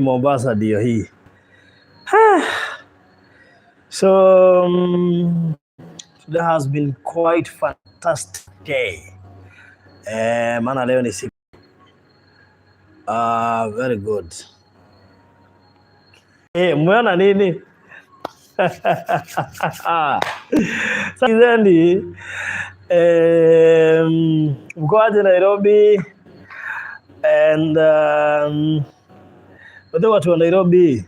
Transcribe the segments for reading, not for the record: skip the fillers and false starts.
Mombasa ndio hii. So today has been quite fantastic day. Maana leo ni siku very good. Mwana nini? Sasa mkoaje Nairobi and watu wa Nairobi,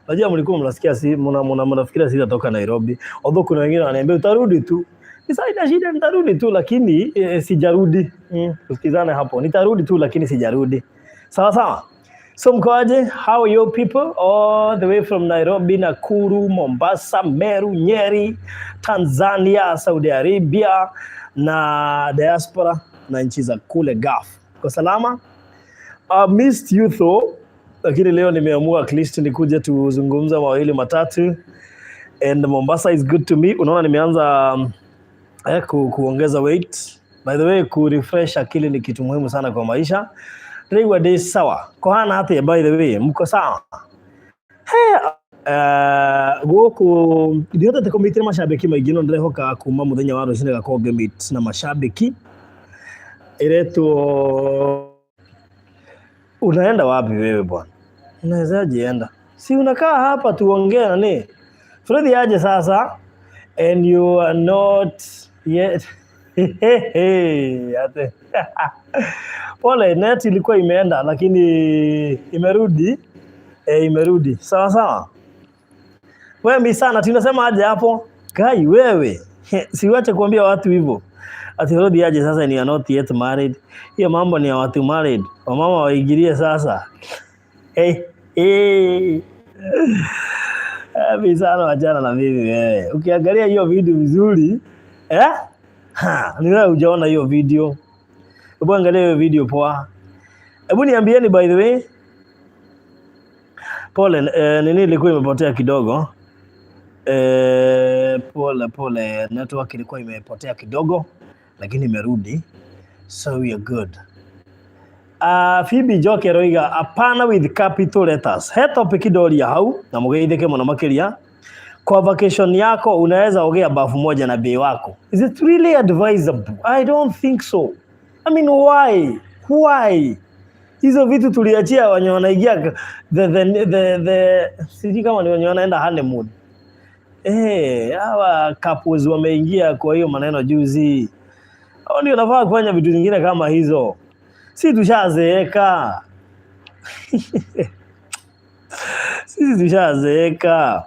najua mlikuwa mnasikia mnafikiria sitatoka Nairobi, although kuna wengine wananiambia utarudi tu. Sasa shida nitarudi tu lakini sijarudi. Tusikizane hapo. Nitarudi tu lakini sijarudi. Sawa sawa. So mkoaje? How are you people all the way from Nairobi, Nakuru, Mombasa, Meru, Nyeri, Tanzania, Saudi Arabia na diaspora na nchi za kule Gulf. Kwa salama? I missed you though. Lakini leo nimeamua at least nikuje tuzungumza mawili matatu. And Mombasa is good to me. Unaona nimeanza kuongeza weight. By the way, refresh akili ni kitu muhimu sana kwa maisha. Rewa day sawa. Kohana hata by the way, mko sawa. Wako ndiyo takomite mashabiki maigino ndirehoka kuma muthenya wa rucine gakonge meet na mashabiki. Ireto unaenda wapi wewe bwana? Unaweza jienda. Si unakaa hapa tuongee nani? Freddy aje sasa and you are not yet. Pole, net ilikuwa imeenda lakini imerudi. Imerudi. Sawa sawa. Wewe mimi sana tunasema aje hapo? Kai wewe. Siwache kuambia watu hivyo. Ati Freddy aje sasa and you are not yet married. Hiyo mambo ni ya watu married. Wamama waingilie sasa. Mimi sana wajana na mimi wewe. Ukiangalia hiyo video vizuri, ni wewe hujaona hiyo video. Hebu angalia hiyo video poa. Hebu niambieni by the way. Pole, nini ilikuwa imepotea kidogo. Pole, network ilikuwa imepotea kidogo lakini imerudi. So we are good. Phoebe Joke roiga apana with capital letters. He topic idoria hau na mugeithike muno makiria. Kwa vacation yako unaweza ogea bafu moja na bei wako. Is it really advisable? I don't think so. I mean why? Hizo vitu tuliachia wenye wanaingia the sisi kama ni wenye wanaenda honeymoon. Hawa couples wameingia kwa hiyo maneno juzi. Hao ndio wanafaa kufanya vitu vingine kama hizo. Si tushazeeka. Sisi tushazeeka.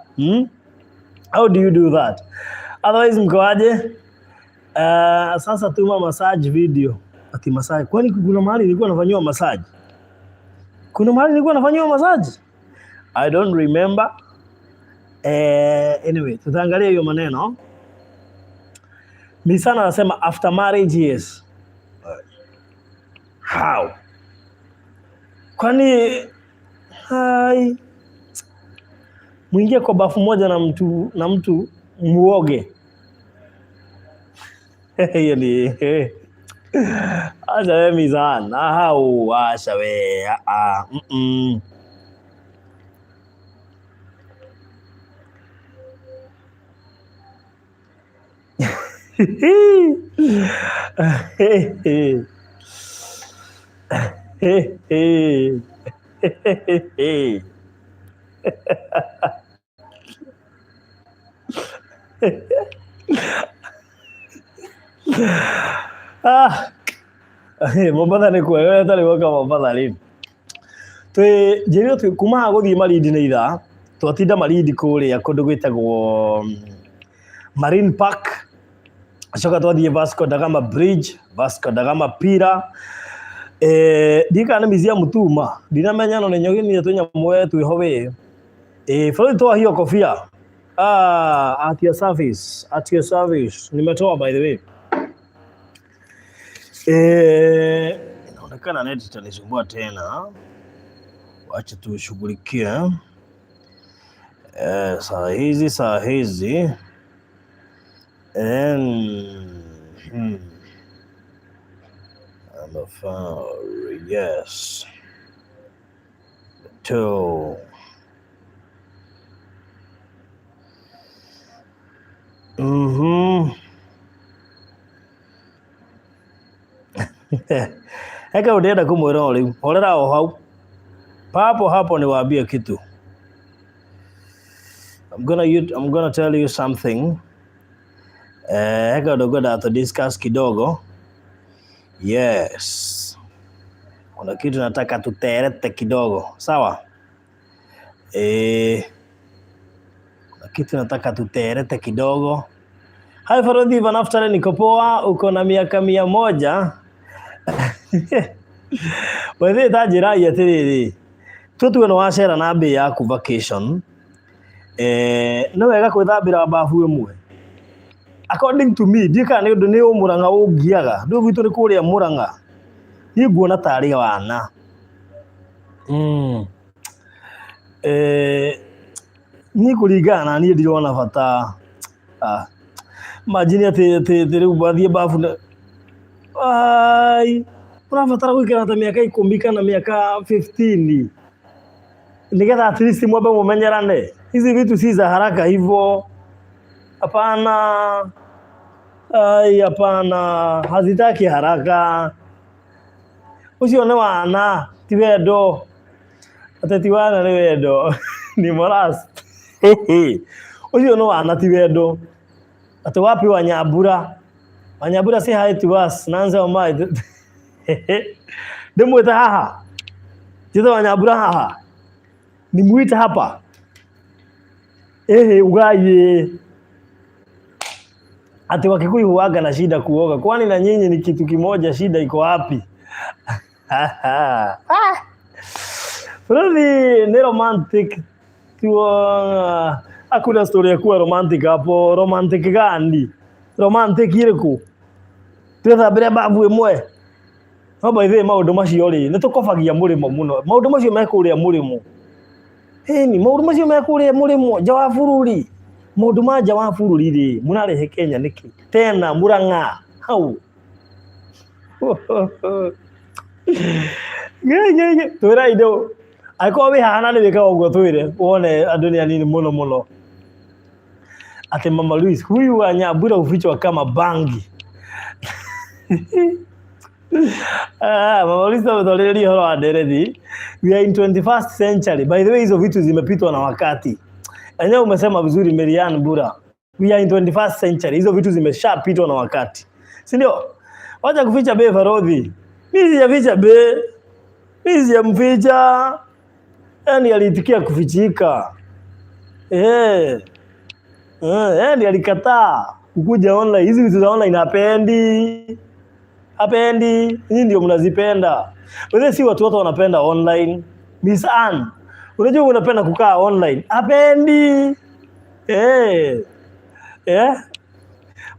How do you do that? Otherwise mkoaje? Sasa tuma massage video. Ati massage. Kwani kuna mahali nilikuwa nafanywa massage? Kuna mahali nilikuwa nafanywa massage? I don't remember. Anyway, tutaangalia hiyo maneno. Mimi sana nasema after marriage yes. How? Kwani muingie kwa bafu moja na mtu muoge. Hiyo ni acha wewe mizana. How acha wewe. Mombasa ni wewe tali waka Mombasa lini. Jerio kuma guthii maridi ni itha twatinda maridi kuria kundu gwitagwo Marine Park. Acoka twathie Vasco da Gama Bridge, Vasco da Gama Pira. Dikana mizia mutuma. Dinamenya no nyogi ni tunyamu wetu iho we. Flo toa hiyo kofia. At your service. Nimetoa by the way. Inaonekana net itanisumbua tena. Wacha tushughulikie. Saa hizi. Yes. 2. Eka unaenda kumwira uriu orera o hau papo hapo niwaambie kitu. I'm gonna tell you something. Eka unakwenda to discuss kidogo. Yes. Kuna kitu nataka tuterete kidogo, sawa? Kuna kitu nataka tuterete kidogo. Hai Farodhi Vanaftale, niko poa, uko na miaka 100. Wewe tajira yatiriri. Tutu no wacera na mbe yaku vacation. No wega kwithambira bafu imwe. According to me, dika ni undu ni umuranga ungiaga. Ndu gwitu ni kuria Muranga. Ni nguona tari wana. Ni kuringana ni ndirona bata. Imagine ati riu bathie bafu. Ai, unafatara gwikira ta miaka 10 kana miaka 15. Nigetha at least mwambe mumenyerane. Hizi vitu si za haraka hivyo. Hapana. Ai, hapana. Hazitaki haraka. Usione wana ti wendo. Atati wana ni wendo. Ni moras. Usione wana ti wendo. Ati wapi Wanyambura? Wanyambura say hi to us. Nanza omai. Ndimwita haha. Jitha Wanyambura haha. Nimuita hapa. Ugaye. Ati Wakikuyu huwaga na shida kuoga. Kwani na nyinyi ni kitu kimoja, shida iko wapi? Really ni romantic. Hakuna story ya kuwa romantic hapo. Romantic gani? Romantic iriku. Twethambire babu imwe. No by the way maundu macio ri nitukofagia murimo muno. Maundu macio mekuria murimo. Ni maundu macio mekuria murimo nja wa bururi. Maundu ma nja wa bururi ri munarehe Kenya niki. Tena Muranga. Hau. Ye. Twira indo. Aiko we hana ni wika ogwo twire. Wone adunia nini muno. Ate Mama Luis, huyu Wanyambura ufichwa kama bangi. Mama Luis ametolea horo aderedi. We are in 21st century. By the way, hizo vitu zimepitwa na wakati. Enyewe umesema vizuri Marian Bura. We are in 21st century. Hizo vitu zimeshapitwa na wakati. Si ndio? Wacha kuficha be Farodhi. Mimi sijaficha be. Mimi sijamficha. Yaani alitikia kufichika. Yaani alikataa kukuja online. Hizi vitu za online hapendi. Nyinyi ndio mnazipenda. Wewe si watu wote wanapenda online. Miss Ann, unajua unapenda kukaa online. Hapendi.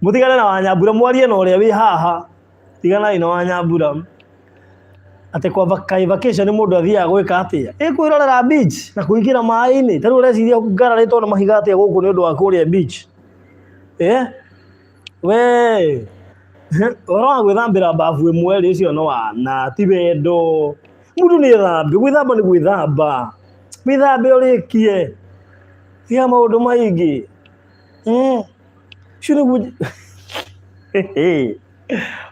Mutigana na Wanyambura mwarie na uria wi haha. Tigana ina Wanyambura. Ate kwa vacation ni mundu athia gwika atia. Kwirorera beach na kuingira mai-ini. Tari ureciria ngara rito na mahiga atia guku ni undu wa kuria beach. We. Ora gwithambira bafu imwe ri cio no wana ti wendo. Mundu ni thambi, gwithamba ni gwithamba. Withambe urikie. Tia maundu maingi. Shuru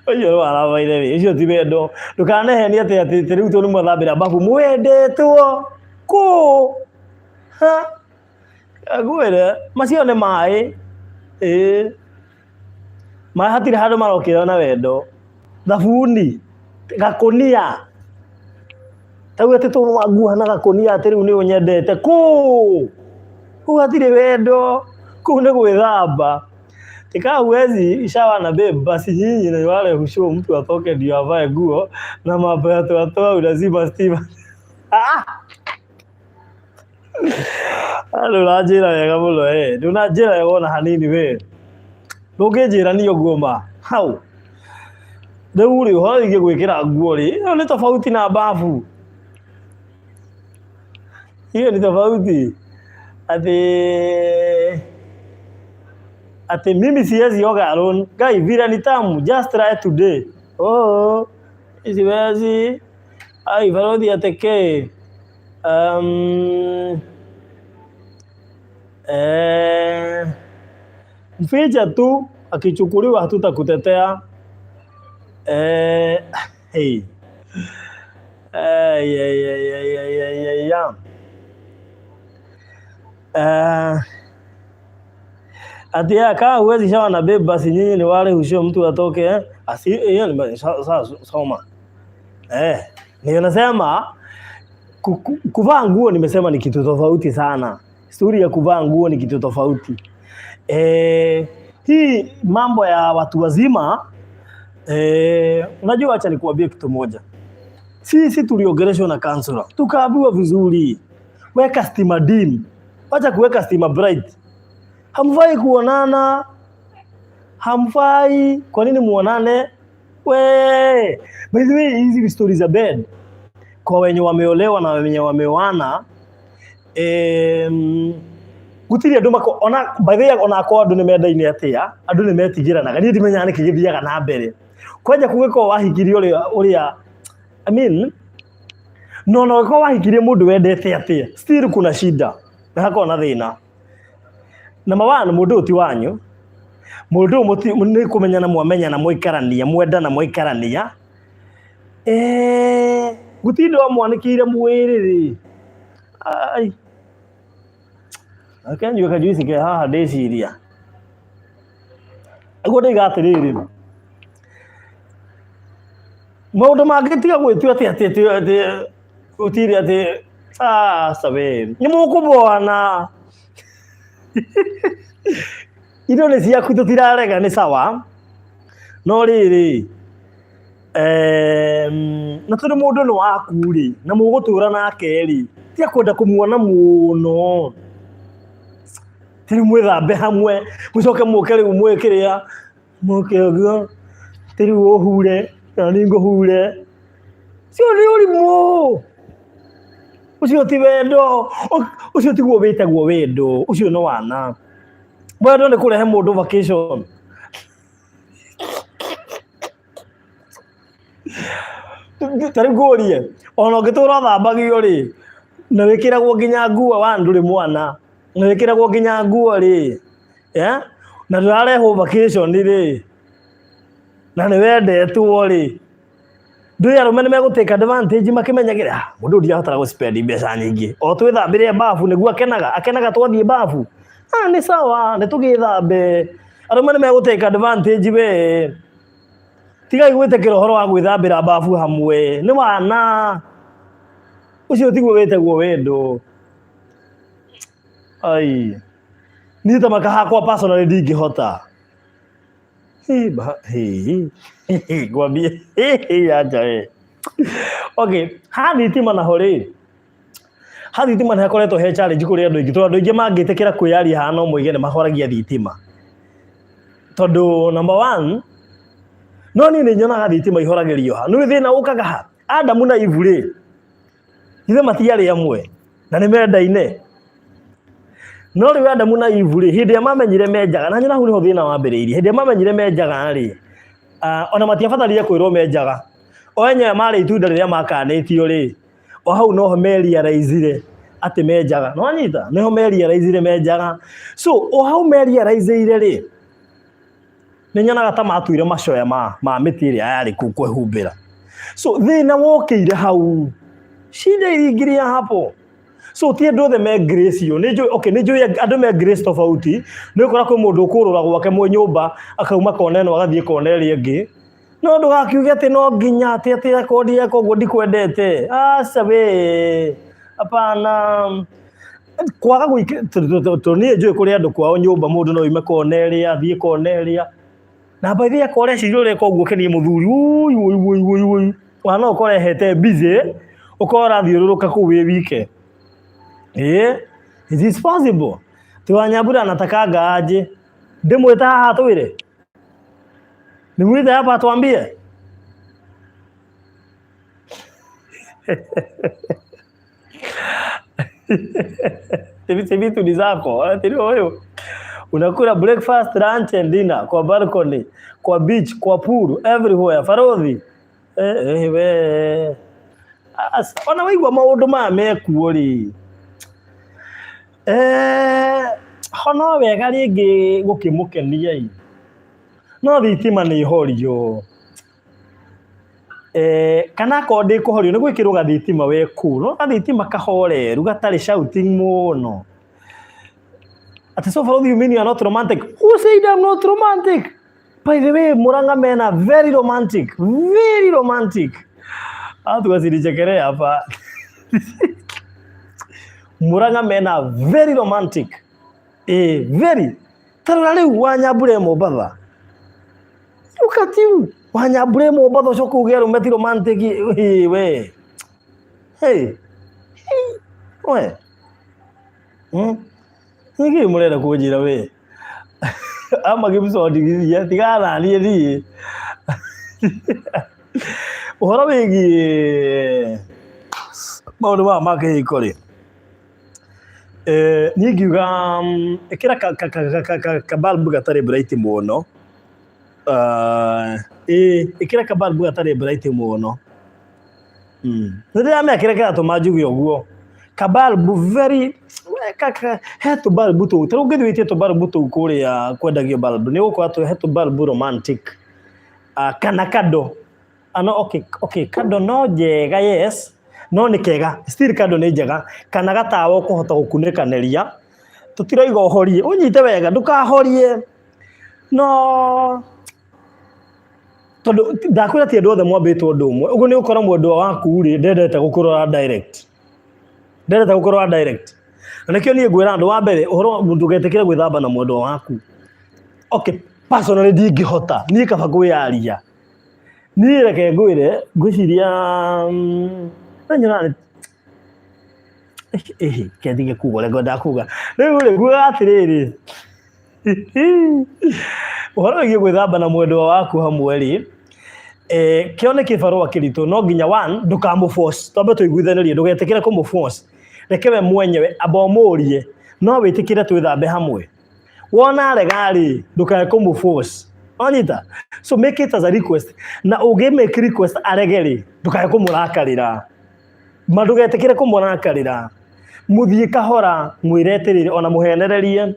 Oyo wala waire icio ti wendo. Ndukanehe ni ati riu tu ni mwathambira bafu mwendetwo. Ku. Agwire macio ni mai. Mai hatire handu marokira na wendo. Thabuni gakunia. Tau ati tu waguha na gakunia ati riu ni unyendete. Ku hatire wendo. Ku ni gwithamba. Tika huwezi ishawa na babe basi nyinyi na wale hushow mtu atoke ndio avae nguo na mambo ya toa unazima stima. Alo rajira wega muno ndunajira yona hanini we. Ndungijira niyo ngoma. Hau. Riu ri hoige gwikira nguo ri ni tofauti na bafu. Hiyo ni tofauti. Ate mimi siwezi yoga alone. Guy vira ni tamu. Just try today. Siwezi. Ai Farodhi ateke. Mficha tu akichukuliwa hatutakutetea. Hey. Ati kama huwezi shawa na babe basi nyinyi ni wale hushio mtu atoke hiyo ni sawa soma. Ninasema kuvaa nguo nimesema ni kitu tofauti sana. Story ya kuvaa nguo ni kitu tofauti. Hii mambo ya watu wazima unajua acha nikuambie kitu moja. Sisi tuliongeleshwa na counselor. Tukaambiwa vizuri. Weka stima dim. Acha kuweka stima bright. Hamfai kuonana. Hamfai. Kwa nini muonane? By the way, hizi stories za bed kwa wenye wameolewa na wenye wameoana gutiri andu mako ona by the way ona kwa andu nimenda-ini atia andu nimetigiranaga ni ndimenya ni kigithiaga na mbere kwaja kugiko wahikirie uria I mean no kwa wahikirie mundu wendete atia still kuna shida na hako na thina na mawana mundu uti wanyu mundu muti ni kumenyana mwamenya na muikarania mwenda na muikarania gutindo amwanikire mwiriri ai akanyu kajuisi ke haha ndeciria ago ndigatiriri maundu mangitiga gwitua ati utiri ati sabe ni mukubona indo ni ciaku tutirarega ni sawa no riri na turi mundu ni waku ri na mugutura nake ri tia kwenda kumuona muno tiri mwithambe hamwe mucoke muke riu mwikiria muke ogio tiri uhure na ningo hure cio ni urimu ucio ti wendo ucio ti witagwo wendo ucio no wana wendo ni kurehe mundu vacation tari ngorie ona ngitura thambagio ri na wikiragwo nginya nguo wa nduri mwana na wikiragwo nginya nguo ri na ndurareho vacation ri na ni wendetwo ri ndu ya rumene meguteka advantage makimenyagira mundu ndia hotara go spend mbeca nyingi o twithambire bafu niguo akenaga twathie bafu ni sawa ni tugithambe arumene meguteka advantage we tiga gwitekera horo wa gwithambira bafu hamwe ni wana ucio tigwo wetagwo wendo ai ni tamaka hakwa personally ndingihota gwambie acha okay thitima na hori thitima na koretwo he challenge kuri andu ingi tondu ingi mangitekera kwiyari hana mwige ni mahoragia thitima tondu number 1 no ni nyonaga thitima ihoragirio ha no thina ukaga ha Adamu na Ivure ithe matiari amwe na ni mendaine no ri Adamu na Ivure hindi ya mamenyire menjaga na nyina hu niho thina wambiriirie hindi ya mamenyire menjaga ri ona matiabatarire kwirwo menjaga o enye mari itunda riria makanitio ri o hau no ho meriaraizire ati menjaga no anyita niho meriaraizire menjaga so o hau meriaraizire ri ni nyonaga ta matuire macoya ma mitiria yari kwehumbira so thina wokire hau shida iringiria hapo so tie ndothe me grace yo nijo okay nijo andu me grace tofauti ni ukora kwa mundu kurura gwake mwe nyumba akauma koneno agathie koneri ingi no ndugakiuge ati no nginya ati akodi yako gudi kwendete sabe hapana kwaga gwike njo kuri andu kwao nyumba mundu no ime koneri athie koneri na baithia kore cirore ko guokenie muthuri ui wana ukore hete busy ukora thiururuka ku wi wike is this possible ti Wanyambura anataka aje ndimwita haha twire nimwita hapa tuambie vitu ni zako tiro wewe unakula breakfast lunch and dinner kwa balcony kwa beach kwa pool everywhere farodhi we asa ona waigua maundu ma mekuo ri hono wega ringi gukimukenia i no thitima ni horio kana ko ndi kuhorio ni gwikirwo gathitima we ku no gathitima kahoreru gatari shouting muno ati so far you mean you are not romantic? Who said I'm not romantic? By the way, Muranga men are very romantic. Very romantic. Atuwasirichekere hapa. Muranga men are very romantic. Very. Tarale Wanyambura mobaba. Look at you. Wanyambura mobaba shoko ugera umeti romantic. We. Hey. We. Niki murenda kujira we. Ama gibso digizia tigana ni uhoro wigi maundu ma makihikori nigiuga ikira ka balbu gatari bright muno ikira ka balbu gatari bright muno ndio amekira ka to majugi oguo ka balbu very heto balbu tu tarugithwitie to balbu tu kuria kwendagio balbu ni gukwa to heto balbu romantic kana kado ano okay kado no jega yes no ni kega still kado ni jega kana gatawo kuhota gukunikaneria tutiraigwa horie unyite wega ndukahorie no todo ndakwira ti andu othe mwambitwo ndu umwe uguo ni ukora mwendu waku ri ndendete gukurora direct Nakio ni gwira andu wa mbere uhoro mundu getekire gwithamba na mwendu waku okay personally ndingihota ni kaba gwiaria ni reke ngwire ngwiciria nanyona kendige kugo lego ndakuga riu ri gwa atiriri uhoro igi gwithamba na mwendu waku hamwe ri kione kibarua kirito no nginya one ndukamu force tombe tuiguithanirie ndugetekire kumu force rekewe mwenyewe abomorie no witikire twithambe hamwe wona regari ndukae kumu force onyita so make it as a request na uge make request aregeri ndukae kumurakarira madugetekire kumurakarira muthie kahora mwiretirire ona muhenererie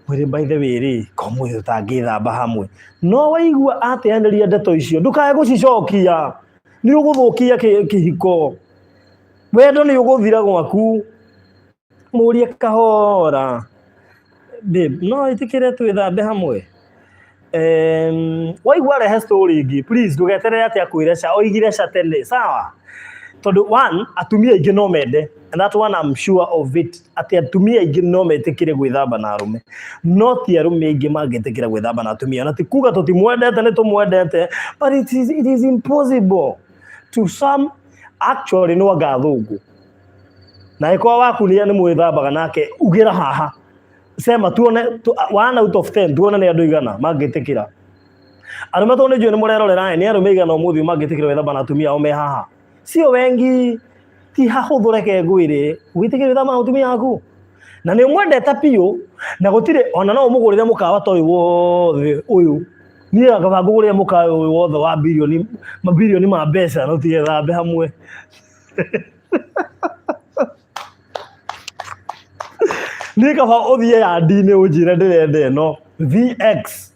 mwiri by the way ri komwe utangithamba hamwe no waigua ateaneria ndeto icio ndukae gucicokia ni uguthukia kihiko wendo ni uguthira gwaku murie kahora babe no itikire twithambe hamwe waigua rehe story ingi please ndugeterere ati akwireca oigireca tene sawa tondu one atumia ingi no mende and that one I'm sure of it ati atumia ingi no metikire gwithamba na arume not arume ingi mangetikira gwithamba na atumia na ti kuga tutimwendete ni tumwendete but it is impossible to some actually no gathungu na iko waku ni mwithambaga nake ugira haha sema tuone 1 out of 10 tuone ni andu igana mangetikira arume to ni jwe ni murerorera ni arume igana umuthi mangetikira gwithamba na atumia o me haha sio wengi ti hahuthureke ngwire witikire gwithamba na atumia aku na ni mwendete piu na gutire ona no mugurire mukawa to wothe uyu ni agabagugurire mukawa uyu wothe wa bilioni ma mbeca no tige thambe hamwe ni kaba uthie ya ndine unjire ndirende no VX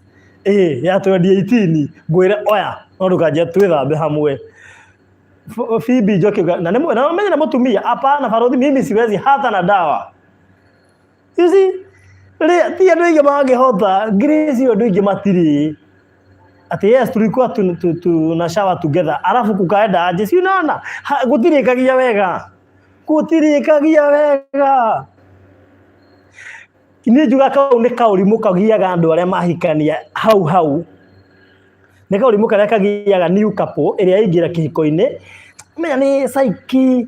ya 2018 ngwire oya no ndukanje twithambe hamwe Phoebe joke na mimi na mutumia hapana farodhi mimi siwezi hata na dawa you see ti andu ingi mangihota grace yo ndu matiri ati yes tulikuwa tuna shower together alafu kukaenda aje si unaona gutirikagia wega ni juga kau ni kaurimu kagiaga andu aria mahikania hau ni kaurimu karia kagiaga new couple iria ingira kihiko-ini menya ni saiki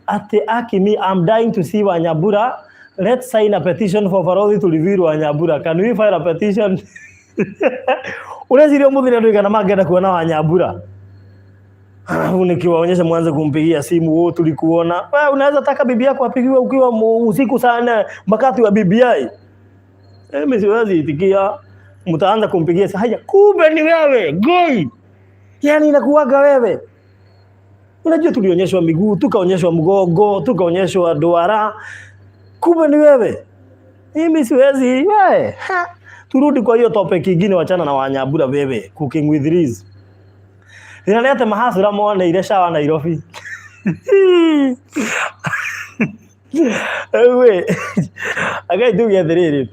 ati akimi I'm dying to see Wanyambura let's sign a petition for Farodhi to reveal Wanyambura can we file a petition unazirio muthira ndu igana mangenda kuona Wanyambura nikiwaonyesha mwanze kumpigia simu wewe tulikuona wewe unaweza taka bibi yako apigiwe ukiwa usiku sana wakati wa BBI mimi siwezi itikia mtaanza kumpigia haya kumbe ni wewe goi yani inakuwaga wewe Unajua tulionyeshwa miguu, tukaonyeshwa mgongo, tukaonyeshwa duara. Kumbe ni wewe. Mimi siwezi wewe. Turudi kwa hiyo topic nyingine, wachana na Wanyambura wewe. Cooking with Riz. Inaleta mahasura muone ile shawa Nairobi. Ewe. Agai tuge thiriri.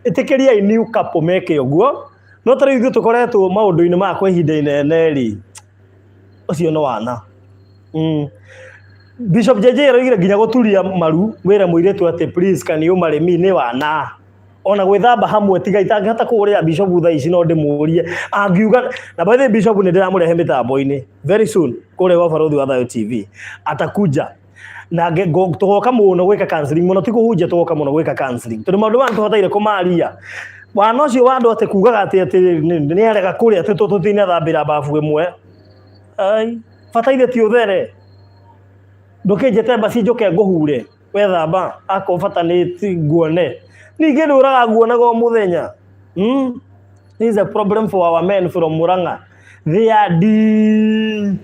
Itekeria new couple meke uguo. No tari ithu tukoretwo maundu-ini ma kwa ihinda inene ri. Ucio no wana. Bishop JJ aroigire nginya guturia maru wira muiretu ate please can you marry me ni wana. Ona gwithamba hamwe tiga itangihota kuria bishop tha ici no ndimurie angiuga na by the bishop ni ndiramurehe mitambo-ini very soon kure wa Baruthi wa Thayo TV atakuja na tugoka muno gwika counseling muno tikuhunja tugoka muno gwika counseling tondu maundu mantu hotaire kumaria wana ucio wandu ate kugaga ati ni arega kuria tututine thambira bafu imwe ai fataire ti uthere ndukinjete basi njoke nguhure wethamba akofata ni nguone ninge nduraga nguona go muthenya. This is a problem for our men from Muranga. They are deep.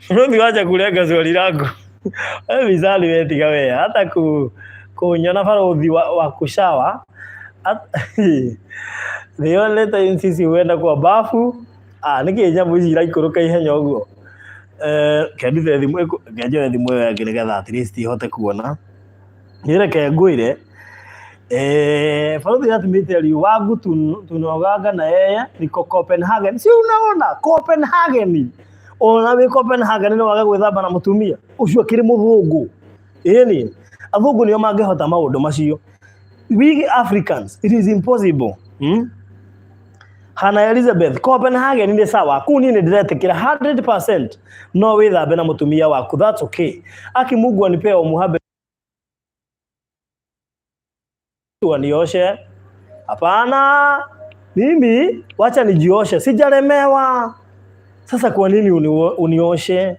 Mimi wacha kulenga swali lako. Vizali wetiga wewe hata kunyona Baruthi wa kushawa. The only time sisi huenda kwa bafu nikija mwizira ikuruka ihenya uguo. Kendithe thimu ngeje thimu yake nigetha at least ihote kuona nireke nguire Baruthi atumite ali wangu tunogaga na yeye niko Copenhagen. Si unaona Copenhagen, ona we Copenhagen ni waga gwithamba na mutumia ucio kiri muthungu ni athungu nio mangehota maundu macio. We Africans it is impossible. Hana Elizabeth Copenhagen ni sawa kuni ni ndiretekira 100% no withambe na mutumia waku, that's okay. Aki Mungu anipea umuhabe wanioshe hapana, mimi wacha nijioshe, sijalemewa. Sasa kwa nini unioshe?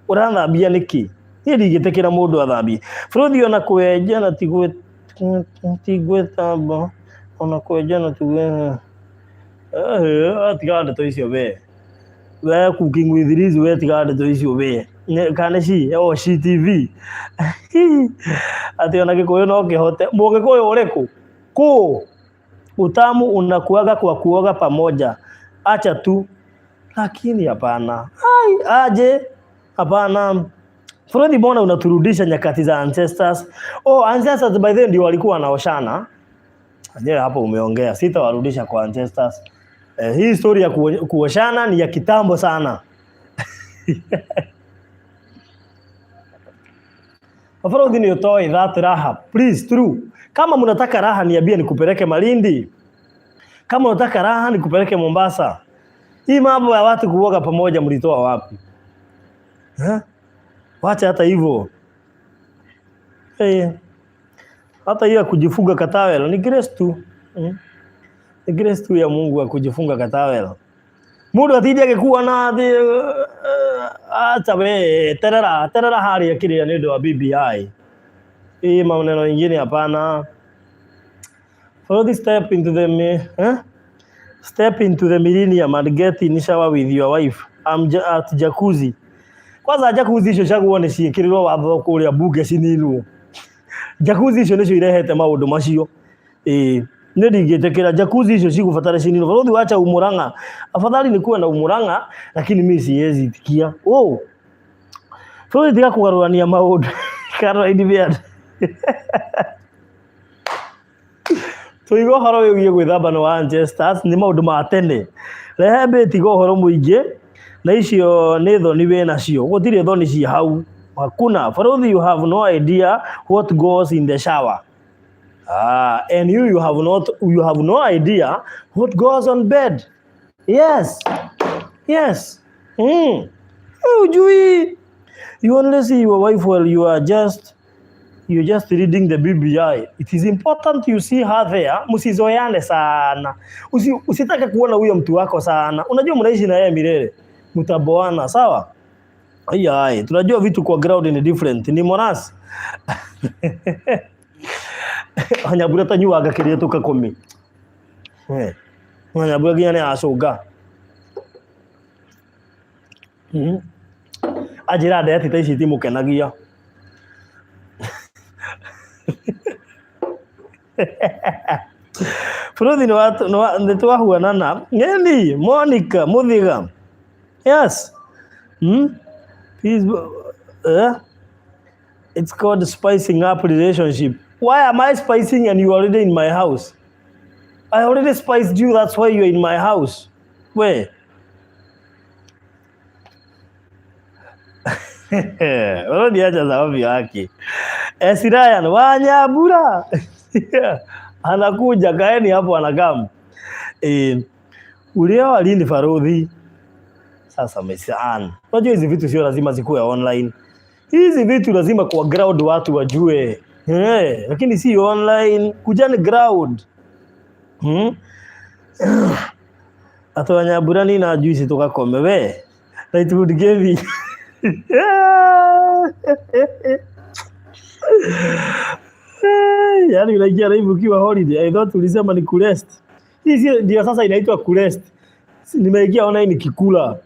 Urathambia niki? Ni ndigetekira mundu athambie. Baruthi ona kweja na tigwe tamba ona kweja na tigwe tigande to icio we cooking with Riz we tigande to icio we kana ci ci TV ati ona gikuyu no kihote mugikuyu ureku ku utamu unakuaga kwa kuoga pamoja, acha tu. Lakini hapana, aje hapana. Baruthi mbona unaturudisha nyakati za ancestors? Ancestors by then ndio walikuwa wanaoshana. Aje hapo umeongea, sitawarudisha kwa ancestors. Hii story ya kuoshana ni ya kitambo sana. Baruthi ni utoe that raha, please true. Kama mnataka raha niambie nikupeleke Malindi. Kama unataka raha nikupeleke Mombasa. Hii mambo ya watu kuoga pamoja mlitoa wapi? Wacha hata hivyo. Hata hiyo kujifunga katawelo ni grace tu. Ni grace tu ya Mungu ya kujifunga katawelo. Mundu atidie kuwa na acha we terera hali ya kile ndio wa BBI. Hii maneno mengine hapana. Baruthi step into the millennium and get in shower with your wife. I'm at jacuzzi. Kwanza jacuzzi icio caguone ciikirirwo watho kuria bunge cininwo. Jacuzzi icio nicio irehete maundu macio. Ni ndigetekera jacuzzi icio cigubatara cininwo. Baruthi wacha umuranga. Afadhali ni kuwa na umuranga lakini mimi siwezi tikia. Baruthi tiga kugarurania maundu. Karo idibia. Tuigo horo wigie gwithamba no ancestors ni maundu ma tene. Rehe tigo horo muingi na icio ni thoni we nacio. Gutire thoni ci hau. Hakuna. Baruthi you have no idea what goes in the shower. And you have no idea what goes on bed. Yes. Ujui. You only see your wife while you're just reading the BBI. It is important you see her there. Msizoeane sana. Usitake kuona huyo mtu wako sana. Unajua mnaishi na yeye milele. Mtaboana, sawa? Tunajua vitu kwa ground ni different. Ni monasi. Wanyambura tanyuaga kiria tuka komi. Wanyambura nginya nĩ acũnga. Anjĩra ndeti ta ici itimũkenagia. Bũrũri nĩ twahuanana. Ngeni, Monica, Mũthiga. Yes. Please, it's called spicing up relationship. Why am I spicing and you already in my house? I already spiced you, that's why you're in my house. Where? Already acha sababu yake. Esirayan Wanyambura. Anakuja, kaeni hapo anakam. Ulioa lini Farodhi? Sasa mesaan. Unajua hizi vitu sio lazima zikuwe online. Hizi vitu lazima kwa ground watu wajue. Lakini si online, kujani ground. Ata Wanyambura ni na juice tukakome we. Na it would give me. Yaani unaingia live ukiwa holiday. I thought tulisema ni kurest. Hii ndio sasa inaitwa kurest. Nimeingia online nikikula.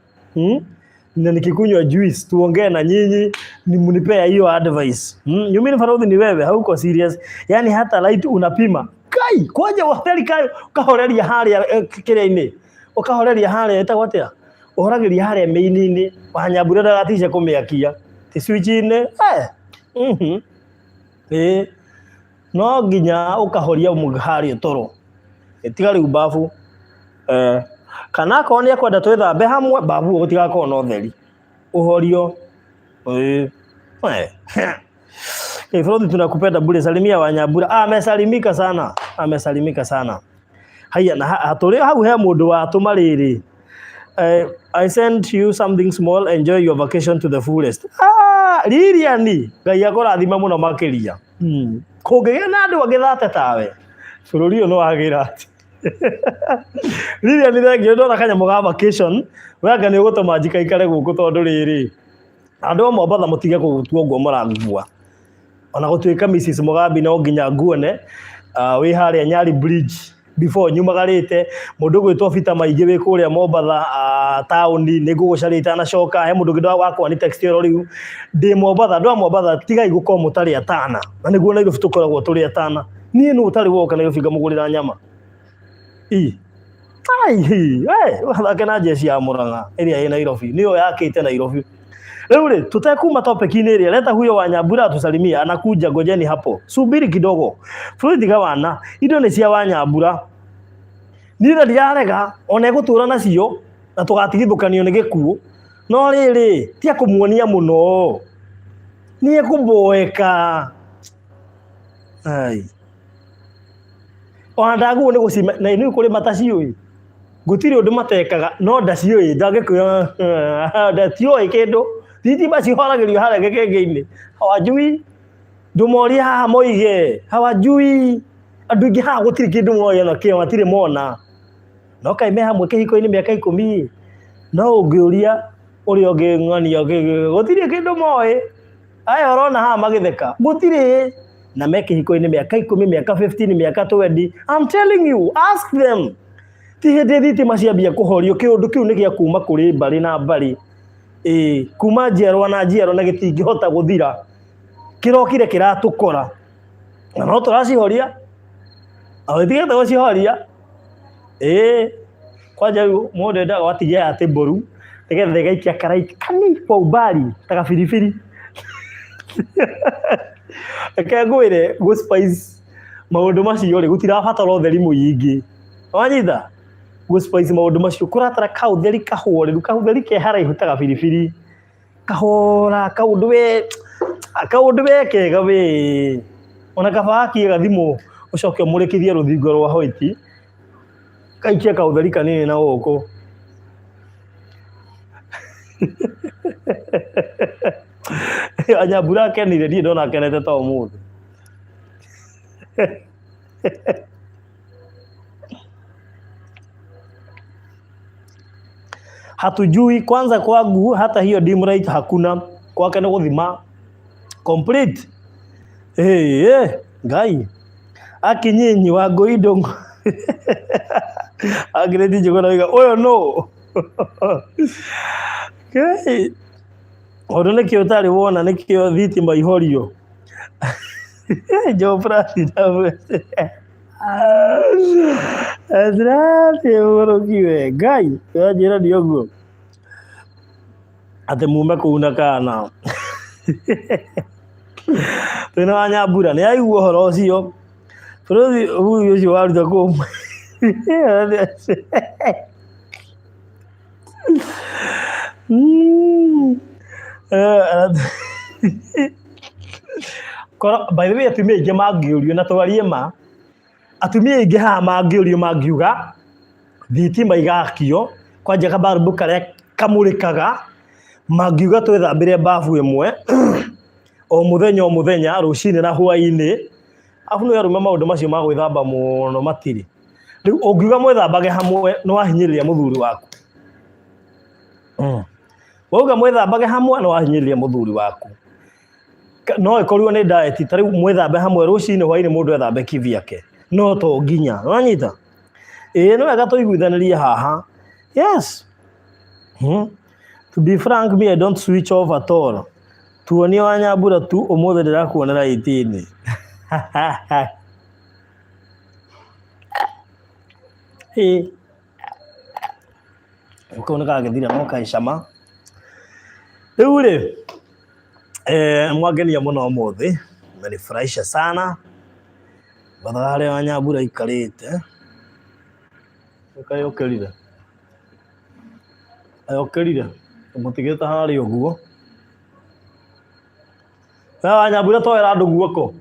Na nikikunywa juice tuongee na nyinyi mnipea hiyo advice. You mean Farodhi ni wewe hauko serious? Yaani hata light unapima. Kai, kwaje hoteli kayo kahoreria haria kire-ini. Ukahoreria haria eta watia. Uhoragiria haria meini-ini. Wanyambura ndagatisha kumiakia. Ti switch-ini. No nginya ukahoria haria toro. Etiga riu Bafu. Kana kone kwenda twethambe hamwe Bafu utigakona no theri. Uhorio. Farodhi tunakupenda bure, salimia Wanyambura. Amesalimika sana. Amesalimika sana. Haya na haturi hau he mundu wa tumariri. I sent you something small, enjoy your vacation to the fullest. Liliani, Ngai akurathima muno makiria. Kungigea na andu agithate tawe. Bururi no agira ati. Liliani thengio ndona kanyamu ga vacation, wega ni ugutuma njika ikare guku tondu riri. Andu amwe Mombasa mutige kugutua nguo murangua. Ona gutuika Mrs Mugambi no nginya nguone wi haria Nyali Bridge before nyumagarite mundu gwitwo Fita Maingi wi kuria Mombasa town ni ngugucarite na coka he mundu ngindo wakwa ni textile riu ndi Mombasa ndo Mombasa tigai guko mutari atana na niguo na irofi tukoragwo turi atana nie no utari woka na irofi ngamugurira nyama wathake na jeshi ya Murang'a iria ina irofi niyo yakite na irofi. Leo tutakuma topic-ini ile. Leta huyo Wanyambura atusalimia, anakuja, ngojeni hapo. Subiri kidogo. Farodhi gawana, indo ni cia Wanyambura. Nira ndiarega, ona gutura nacio, na tugatigithukanio ni gikuo. No riri, ti akumuonia muno. Ni kuboeka. Ai. Ona ndaguo ni gucima, na ni kuri matacioi. Gutiri undu matekaga, no ndacioi, ndagikuya. Ndacioi kindu. Titi basi horagirio haria gikenge-ini. Hawajui. Ndumoria haha moige. Hawajui. Andu ingi haha gutiri kindu moya na kio matire mona. No kaime hamwe kihiko-ini miaka 10. No ungiuria uri ng'ania gutiri kindu moye. Aya urona haha magitheka. Gutiri. Na meke hiko-ini miaka 10, miaka 15, miaka 20. I'm telling you, ask them. Ti hindi thitima ciambia kuhorio kiundu kiu ni gia kuma kuri mbari na mbari. Kuma njiarwa na njiarwa na gitingihota guthira. Kirokire kiratukora. Na no turacihoria. Awetigete gucihoria. Kwanja mundu ndaga watigia ati mboru. Nigetha gaikia karaiki kani kwa ubali taka firifiri. Akagwire go spice maundu macio ri gutirabatara utheri muingi. Wanyitha go spice maundu macio kuratara ka utheri kahore ka utheri ke haraihu taka firifiri. Kahora kaundu we kega we ona kabaki gathimu ucoke murikithie ruthingo rwa hoiti kaikia ka utheri kanini na guku. Wanyambura kenire ndie ndona kenete ta umuthi. Hatujui kwanza kwangu hata hiyo dim light hakuna, kwake ni guthima complete. Ngai akinyinyi wa goido Agredi jogona wiga oyo no. Okay. Odo nekio tari wona nekio thitima ihorio. Jo frasi dawe. Azrati urokiwe gai yajira diogo. Ate mume kuna kana. Tena Wanyambura ni aiguo horo ucio. Bũrũri huyu ucio waruta kũmwe. By the way, atumia aingĩ mangĩũrio na twarie ma, atumia aingĩ haha mangĩũrio mangiuga thitima igakio kwanja kabarumbu karĩa kamũrĩkaga, mangiuga twĩthambĩre bafu ĩmwe o mũthenya rũcinĩ na hwaĩ-inĩ. Afu no yarume maũndũ macio ma gwĩthamba mũno matirĩ. Rĩu ũngiuga mwĩthambage hamwe no wahinyĩrĩria mũthuri waku. Wauga mwĩthambage hamwe no wahinyĩrĩria mũthuri waku. No ĩkorirwo nĩ diet, ta rĩu mwĩthambe hamwe rũcinĩ hwaĩ-inĩ mũndũ ethambe kivyake. No to nginya. Wanyita? No wega tũiguithanĩrie haha. Yes. To be frank, me I don't switch off at all. Tuonie Wanyambura tu ũmũthĩ ndĩrakuonera 18. Uko naka githira no kaicama. Rĩu rĩ mwangenia mũno ũmũthĩ, menifurahisha sana. Batharĩ Wanyambura ikarĩte. Kayokerire. Ayokerire. Mũtigĩte harĩ ũguo. Wanyambura toera andũ guoko.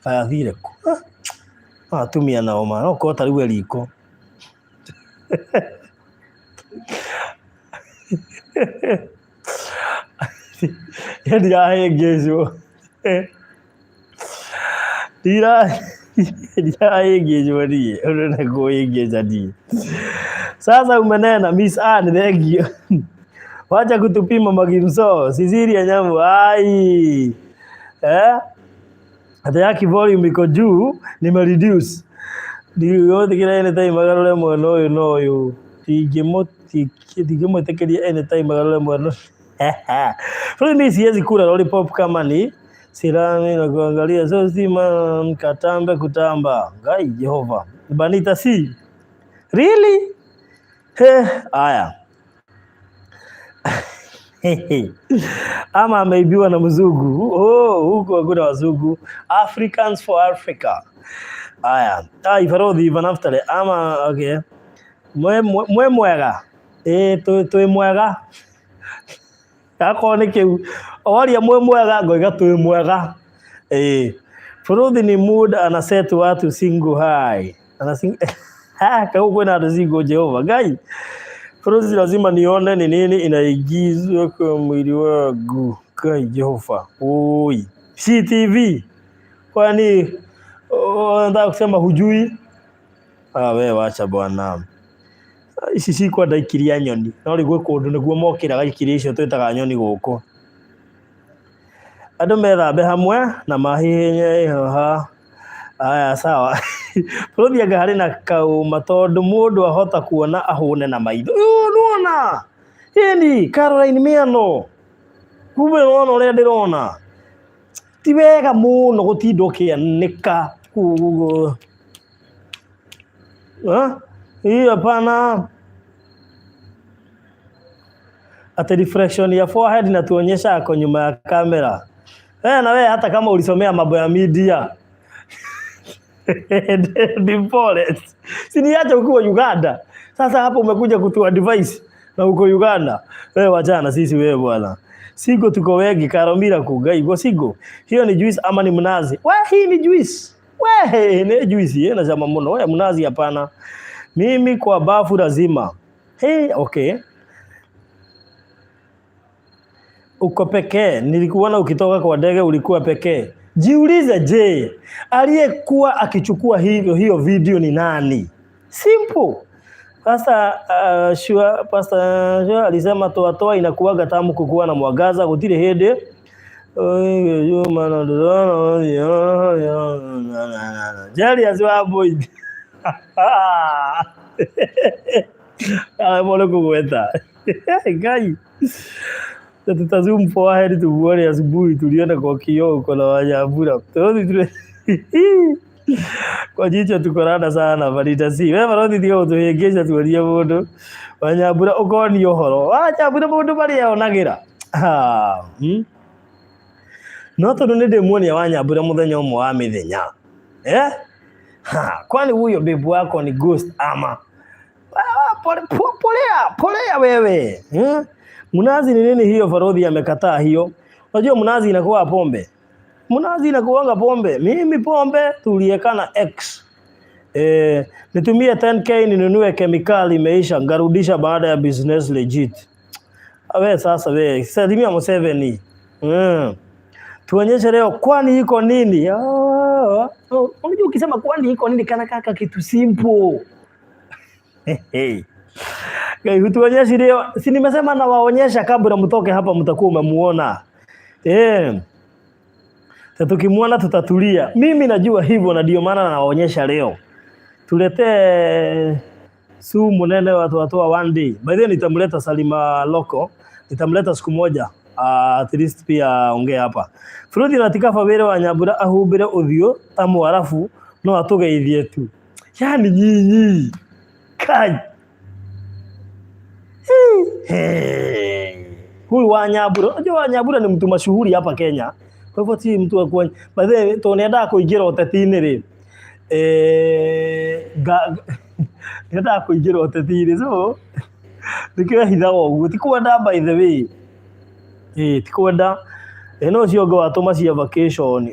Kaya thire ku. Atumia nao ma no ko tari we riko. Ndira hengezo. Ndira hengezo ndiye. Ona go hengezo ndiye. Sasa umenena Miss Anne thengio. Wacha kutupima magimso. Sisiria nyamu ai. Ata yaki volume iko juu nimereduce. Ndio tikira anytime magarole mweno uyu no uyu. Tigimotekeria anytime magarole mweno. Kwa mimi siwezi kula lollipop kama ni sirani na kuangalia so sima katambe kutamba. Ngai Jehova. Banita si. Really? Aya. Ama ameibiwa na mzungu. Huko hakuna wazungu. Africans for Africa. Aya. Ifarodhi ivanaftale. Ama okay. Mwe mwega. Twe mwega. Ako nĩkĩu. Owaria mwe mwega ngoiga twe mwega. Farodhi ni mood anaset watu single high. Kau kwena ando single Jehova. Gai. Farodhi lazima nione ni nini inaigizwa kwa mwili wangu. Gai Jehova. Oi. CTV. Kwani nataka kusema hujui? Wewe wacha bwana. Ici si kwa ndaikiria nyoni. No rigwe kundu niguo mokiraga ikiria icio twitaga nyoni guku. Andu methambe hamwe na mahihinye haha. Aya sawa. Farodhi anga harĩ na kauma tondu mundu ahota kuona ahune na maitho. Nuona. Hini Caroline Miano. Kumbe nuona uria ndirona. Ti wega muno gutinda ukianika. Hii hapana. Ate reflection ya forehead inatuonyesha ako nyuma ya kamera. Na wewe hata kama ulisomea mambo ya media. Dimpole. Siniacha ukiwa Uganda. Sasa hapo umekuja kutua device na uko Uganda. Wewe wachana sisi wewe bwana. Sigo tuko wengi Karomira kugai go sigo. Hiyo ni juice ama ni mnazi? Hii ni juice. Ni juice na zama muno. Wewe mnazi hapana. Mimi kwa bafu lazima. Okay. Uko pekee. Nilikuona ukitoka kwa ndege ulikuwa pekee. Jiulize je, aliyekuwa akichukua hiyo video ni nani? Simple. Pastor Shua alisema toa inakuwaga tamu kukuwa na mwangaza gutire hende. Jali aziwa boy. Mbona kugweta? Ngai. Tutazoom forward tuone asubuhi tuliona kwa kioo uko na Wanyambura. Kwa jicho tukorana sana barita si. Wewe baroti tiga utuhengesha tuorie mundu. Wanyambura ukoni uhoro. Wanyambura mundu bari yonagira. No tondu ni ndimuonia Wanyambura muthenya umwe wa mithenya. Kwani huyo bebu wako ni ghost ama? Polea wewe. Mnazi ni nini hiyo Farodhi amekataa hiyo? Unajua mnazi inakuwa pombe. Mnazi inakuanga pombe. Mimi pombe tuliekana X. Nitumie 10k ninunue kemikali imeisha ngarudisha baada ya business legit. Awe sasa wewe, salimia Museveni. Tuonyeshe leo kwani iko nini? Unajua ukisema kwani iko nini kana kaka kitu simple. Tuonyeshe leo. Si nimesema na waonyesha kabla mtoke hapa mtakuwa umemuona. Tukimuona tutatulia. Mimi najua hivyo na ndio maana nawaonyesha leo. Tulete sumu nene watu wa one day. By the way nitamleta Salima Loko. Nitamleta siku moja. At least pia ongea hapa. Frodi natika Favere Wanyambura ahubire uthio tamu arafu no atugeithie tu. Yani nyinyi. Kai. Huyu Wanyambura, unajua Wanyambura ni mtu mashuhuri hapa Kenya. Kwa hivyo si mtu wa kwa. By the way tunaenda kuingira utetini ri. Nenda kuingira utetini so. Nikiwa hithago uguo tikwenda by the way. Tikwenda eno cio ngo atuma cia vacation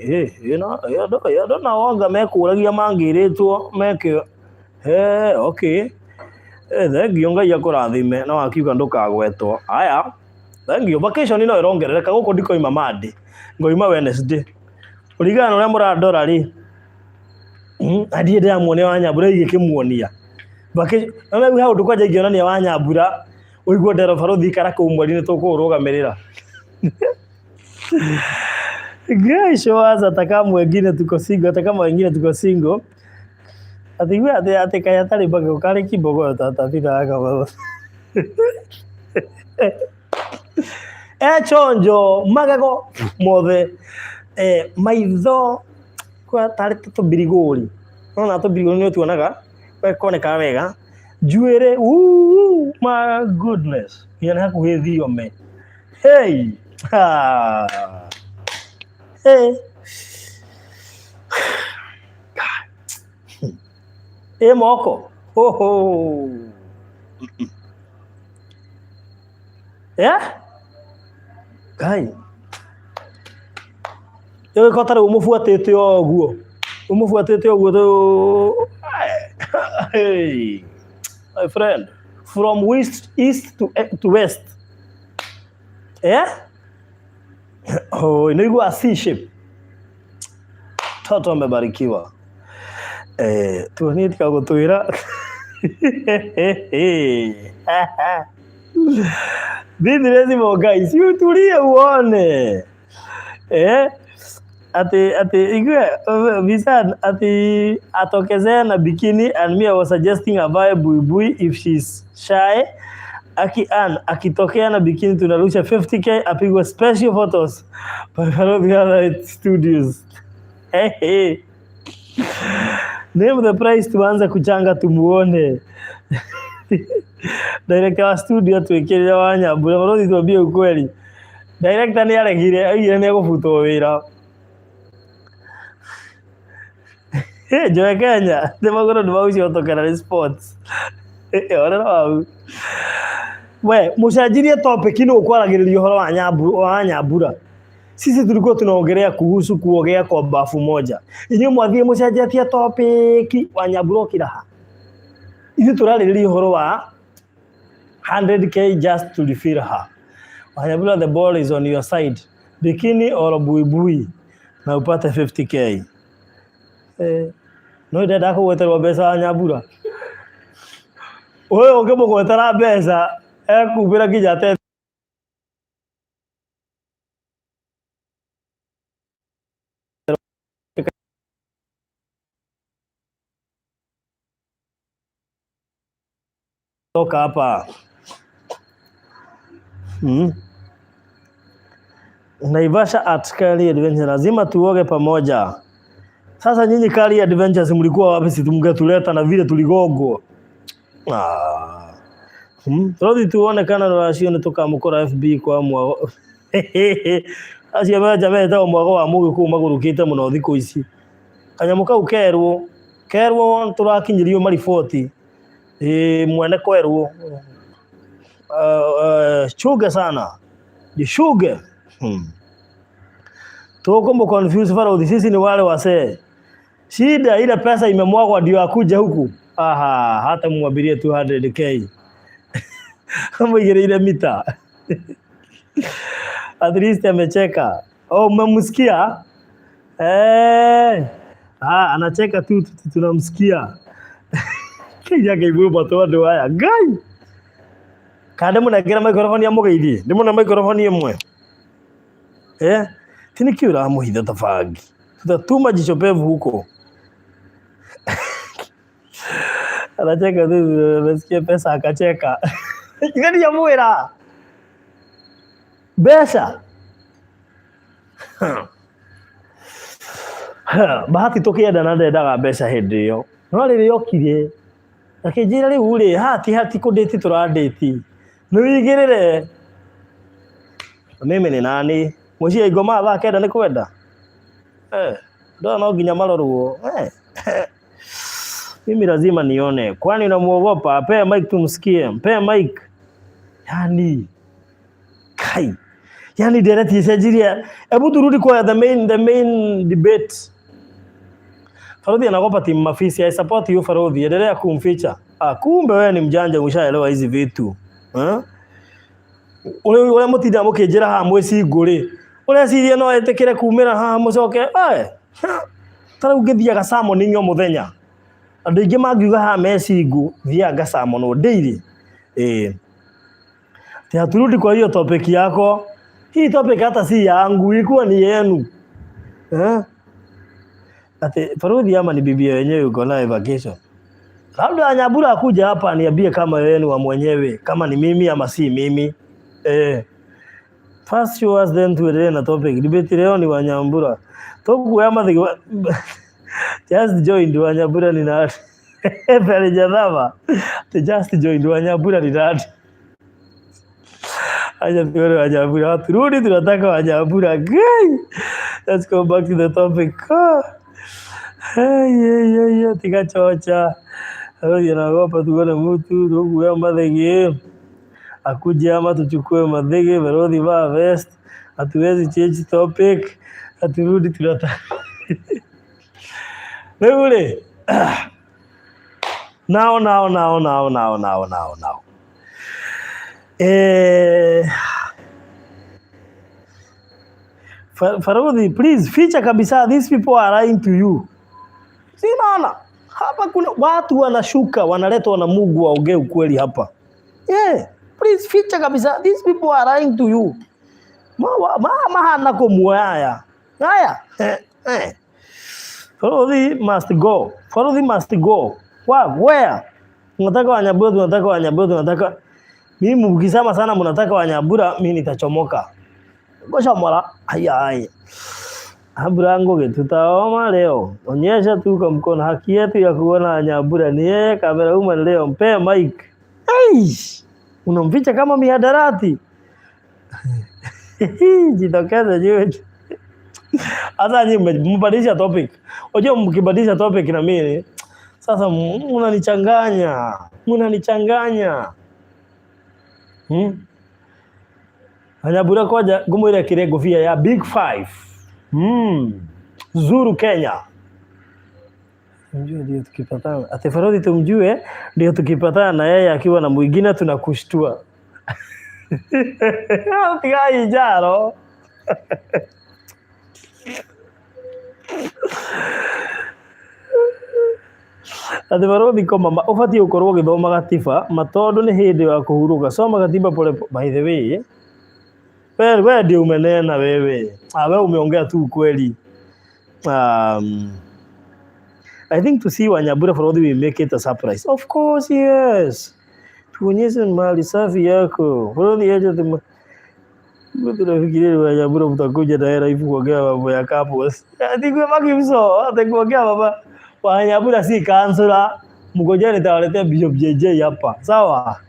yado na wanga mekuragia mangiritwo meke okay thengio Ngai akurathime no akiuga ndukagwetwo aya thengio vacation no irongerereka guko ndiko ima Monday ngoima Wednesday urigana uria muradora ri adie ndamuone Wanyambura igikimuonia vacation na hau ndukwaje ngionania Wanyambura uigwo ndero Farodhi karaka umweri ni tukurugamirira. Guys, waza atakama wengine tuko single, atakama wengine tuko single. Atigwe atekaya tali bage ukale kibogo tatafika aka baba. Chonjo magago mothe maitho kwa tari tubirigori. Ona tubirigori ni tuonaga koneka wega. Juere my goodness. Yana hakuhethio me. Hey. Moko. Kai. Yo kotare umufuatete oguo. Umufuatete oguo to. Hey. My friend, from east to west. Inaigwa C shape. Toto amebarikiwa. Tuonitika kutuira. Bibi lazima guys, utulie uone. Ati igwe Visan ati atokezea na bikini and me I was suggesting avae buibui if she's shy. Akitokea na bikini tunarusha 50k apigwe special photos by Farodhi Studios. Name the price tuanza kuchanga tumuone. Director wa studio tuwekele Wanyambura Farodhi tuambie ukweli. Director ni aregire aigire ni agufutwo wira. Joe Kenya demagoro ndimauci otokera response. Ora wau. We mushajirie topic ino ukwaragiriria horo wa Wanyambura. Sisi tulikuwa tunaongelea kuhusu kuogea kwa bafu moja. Inyo mwathie mushajatia topic Wanyambura kiraha. Hizi turaririria horo wa 100k just to refill her. Wanyambura the ball is on your side. Bikini or buibui na upate 50k. No ndenda kugweterwo mbeca Wanyambura. Wewe ungimugwetera mbeca ekubira nginya te toka hapa. Naivasha at Kali Adventure lazima tuoge pamoja. Sasa nyinyi Kali Adventures mlikuwa wapi? Si tumngetuleta na vile tuligogwa. Rodi tuone kana rwashio nitoka mukora FB kwa mwago. Acia baja ta mwago wa mugi ku magurukite muno thiku ici. Kanyamuka kerwo turakinyirio mariboti. Mwene kwerwo. Sugar sana. Ni sugar. Toko mko confuse Farodi, sisi ni wale wasee. Shida ile pesa imemwagwa ndio akuja huku. Hata muabirie 200k. Kama ile mita. At least amecheka. Umemsikia? Anacheka tu tunamsikia. Kija kaibu bato ndo haya. Gai. Kada muna gira microphone ya mugeidi. Ndimo na microphone yemwe. Tini kiura muhitha tafagi. Tutatuma jichopevu huko. Anacheka tu, nasikia pesa akacheka. Ngani ya mwera. Besa. Bahati tokia danade daga besa hindi yo. Nwali yokire. Akijira ri ule hati kudeti turadeti. Nuigirire. Mimi ni nani? Moja igoma ba kenda ni kwenda. Ndo no ginya maroruo. Mimi lazima nione. Kwani unamuogopa? Pe mic tumsikie. Pe mic. Yani direct isajiria. Hebu turudi kwa the main debate. Farodi anagopa timu mafisi. I support you Farodi. Endelea kumficha. Kumbe wewe ni mjanja umeshaelewa hizi vitu. Ule mutida mukejera ha mwezi nguri. Ule siria no etekere kumira ha mucoke. Tara ugethia gasamo ninyo muthenya. Andu ingi magiuga ha mecingu thia gasamo no daily. Turudi kwa hiyo topic yako. Hii topic hata si yangu, ilikuwa ni yenu. Farodi ama ni bibi wenyewe uko naye vacation. Labda Wanyambura akuja hapa aniambie kama yenu wa mwenyewe, kama ni mimi ama si mimi. First show us then tuendelee na topic. Debate leo ni Wanyambura. Toku ya madhi just joined Wanyambura ni nani? Pale jadama. Just joined Wanyambura ni nani? Aja tuone Wanyambura. Turudi tunataka Wanyambura. Let's go back to the topic. Tika chocha. Yanagopa tuone mtu toku ya madhi akuja ama tuchukue madhege Farodi va vest. Hatuwezi change topic. Aturudi tunataka. Wewe now. Farodi, please feature kabisa. These people are lying to you. Sinaona hapa kuna watu wanashuka wanaletwa na Mungu waongee ukweli hapa. Please feature kabisa. These people are lying to you. Hana kumuaya. Farodi must go. Farodi must go. Where? Unataka Wanyambura. Mimi mkisema sana mnataka Wanyambura, mimi nitachomoka. Ngosha mola. Haya. Abrango tutaoma leo. Onyesha tu kwa mkono haki yetu ya kuona Wanyambura ni yeye. Kamera uma leo mpe mic. Unamficha kama mihadarati. Jitokeza juu. Asa nyinyi mbadilisha topic. Unajua mkibadilisha topic na mimi sasa mnanichanganya. Wanyambura koja gumwira kirego via ya Big 5. Zuru Kenya. Mjue ndio tukipatana. Ate Farodi tumjue ndio tukipatana na yeye akiwa na mwingine tunakushtua. Tigai jaro. Ate Farodi koma ufati ukorwo githoma gatiba matondu ni hindi wa kuhuruka soma gatiba pole. By the way, wewe ndio umenena wewe. Wewe umeongea tu kweli. I think to see Wanyambura Farodi will make it a surprise. Of course, yes. tuonyeshe mali safi yako. Mbona aje tu tunafikiria Wanyambura mtakuja na hela hivi kuongea mambo ya campus. Ati kwa mso, ati kuongea baba. Wanyambura si kansula. Mngojeni nitawaletea Bishop JJ hapa. Sawa?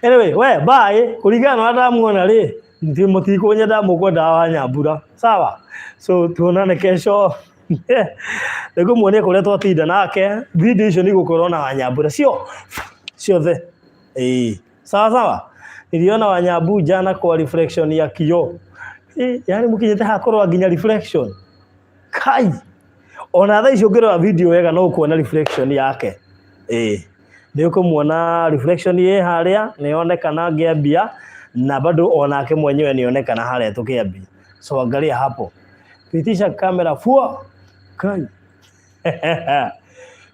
Anyway, we bye. Kulingana na hata muona le. Ndio mtiko nyada mkwenda Wanyambura. Sawa? So tuonane kesho. Lego muone kule twatinda nake. Video icio ni gukorwo na Wanyambura. Sio the. Sawa sawa. Niliona Wanyambura jana kwa reflection ya kioo. Yani mkinyete hakorwa nginya reflection. Kai. Ona tha icio ngirwa video wega no kuona reflection yake. Ndio kumuona reflection ye haria nionekana ngiambia na bado onake mwenyewe nionekana haria tukiambia. So angalia hapo. Pitisha kamera fua. Kai.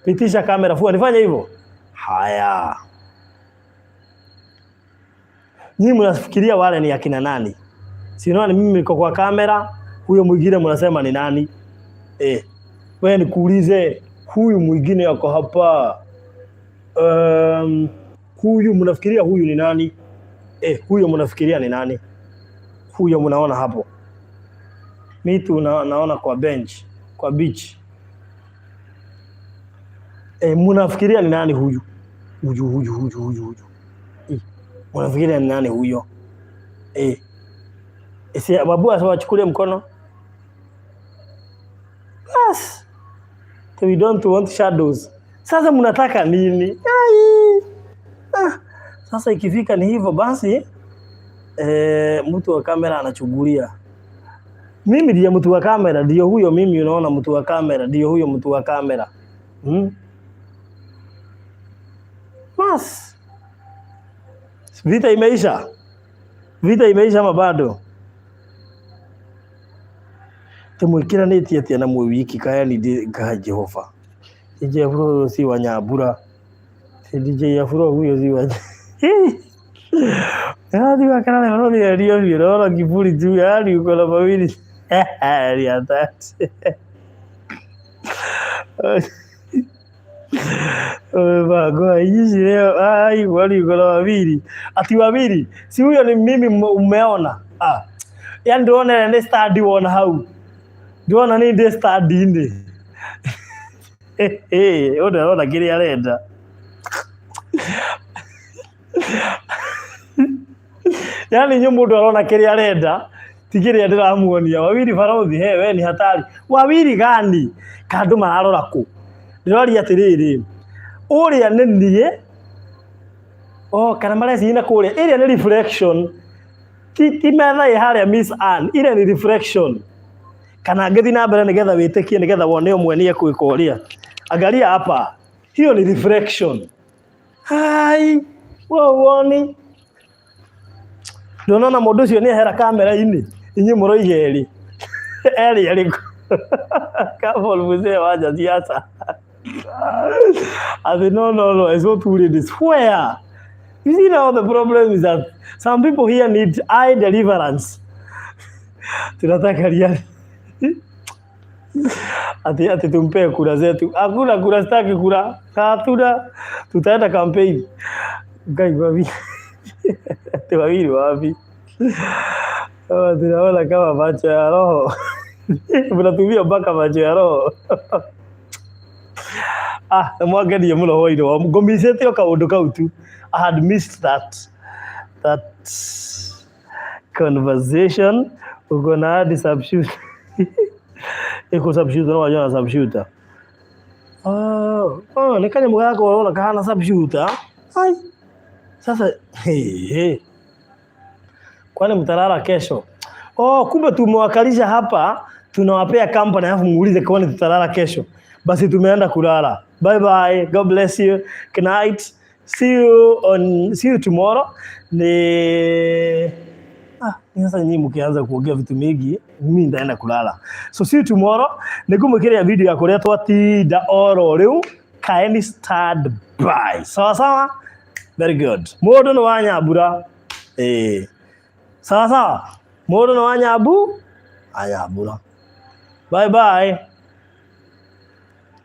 Pitisha kamera fua. Nifanye hivyo. Haya. Nyinyi mnafikiria wale ni akina nani? Si unaona mimi niko kwa kamera, huyo mwingine mnasema ni nani? Wewe nikuulize, huyu mwingine yako hapa. Huyu mnafikiria huyu ni nani? Huyo mnafikiria ni nani? Huyo mnaona hapo. Mimi tu naona kwa bench, kwa beach. Mnafikiria ni nani huyu? Huyu. Unafikiria ni nani huyo? Si babu asawachukulie mkono. Yes. We don't want shadows. Sasa mnataka nini? Sasa ikifika ni hivyo basi mtu wa kamera anachugulia. Mimi ndiye mtu wa kamera, ndio huyo mimi unaona mtu wa kamera, ndio huyo mtu wa kamera. Bas. Vita imeisha. Vita imeisha ama bado? Temwikira neti ati na mwiki kaya ni ka Jehova. DJ Afro si Wanyambura. DJ Afro huyo si Wanyambura. Hadi wakana leo ndio naona kiburi tu hadi uko na mawili. Ya tatu. Bago hizi leo wali uko na wawili. Ati wawili. Si huyo ni mimi umeona. Yaani ndio ona study one how. Ndio na ni study ndi. Ona kile arenda. Yaani nyumbu ndo anaona kile arenda. Tigire ndiramuonia wawili faradhi we ni hatari. Wawili gani? Kandu mararora ku. Ndĩroria atiriri. Uria nenie. Kana mareci ina kuria. Iria ni reflection. Ti metha ya haria Miss Ann. Ile ni reflection. Kana ngethi na mbere nigetha witekie nigetha wone umwe ni ekwikoria. Angalia hapa. Hiyo ni reflection. Hai. Woni. Ndona mundu ucio ni ehera kamera-ini. Inyi muroigeri. Eri. Kavol mzee waja siasa. I said, no, it's not really this. Where? You see now the problem is that some people here need eye deliverance. Tunataka ria. Ati tumpe kura zetu. Hakuna kura, sitaki kura. Hatuna. Tutaenda campaign. Gai wapi? Tuwawili wapi? Tunaona kama macho ya roho. Mnatumia mpaka macho ya roho. Mwangeni muno hoiro ngomicete kaundu kau tu. I had missed that conversation. Uko na hadi subshoot. Eko subshoot no wajana subshooter. Nikanya mugako wanaona kana subshooter. Hai. Sasa kwani mtalala kesho? Kumbe tumewakalisha hapa, tunawapea company alafu muulize kwani tutalala kesho. Basi tumeenda kulala. Bye bye. God bless you. Good night. See you tomorrow. Sasa nyinyi mkianza kuongea vitu mingi, mimi ndaenda kulala. So see you tomorrow. Nigumukire video ya kuria twatinda oro riu. Kaeni stand by. Sawa. Very good. Mundu ni Wanyambura. Sawa. Mundu ni Wanyambura. Bye bye.